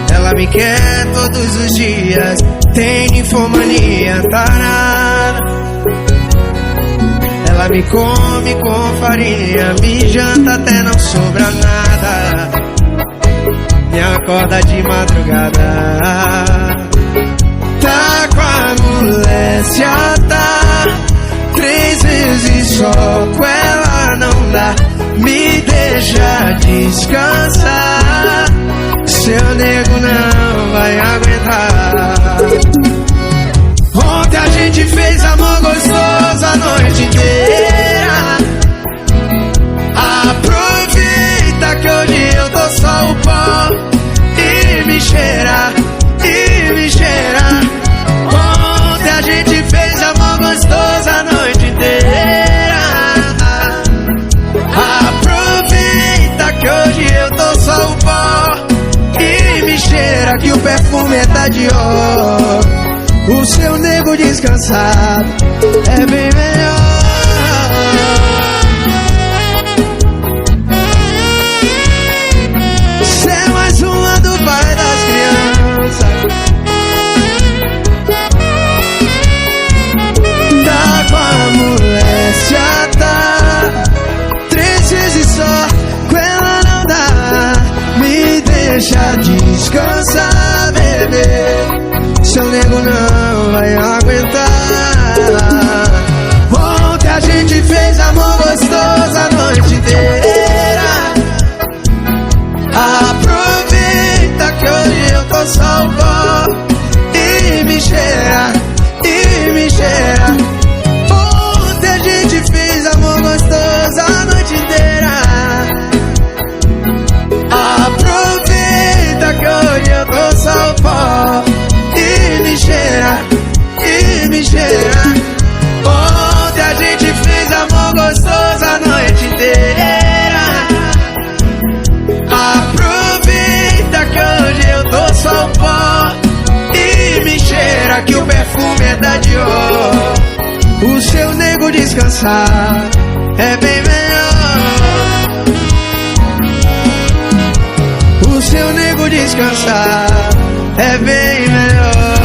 Ela me quer todos os dias, tem ninfomania tarada. Ela me come com farinha, me janta até não sobra nada, me acorda de madrugada. Tá com a mulher, se atar 3 vezes só, com ela não dá, me deixa descansar. Seu nego não vai aguentar. Ontem a gente fez amor gostoso a noite inteira. Aproveita que hoje eu tô só o pó e me cheira, e me cheira. Ontem a gente fez amor gostoso a noite inteira. Aproveita que hoje eu tô só o pó e me cheira, que o perfume é da Dior. O seu nego descansado é bem melhor. Cê é mais uma do pai das crianças. Tá com a mulher, se atar 3 vezes só, com ela não dá, me deixa descansar, bebê. Seu nego não vai aguentar. Ontem a gente fez amor gostoso a noite inteira. Aproveita que hoje eu tô só o pó e me cheira, e me cheira. Ontem a gente fez amor gostoso a noite inteira. Aproveita que hoje eu tô só o pó e me cheira, e me cheira. Ontem a gente fez amor gostoso a noite inteira. Aproveita que hoje eu tô só o pó e me cheira, que o perfume é da Dior. O seu nego descansar é bem melhor. O seu nego descansar é bem melhor.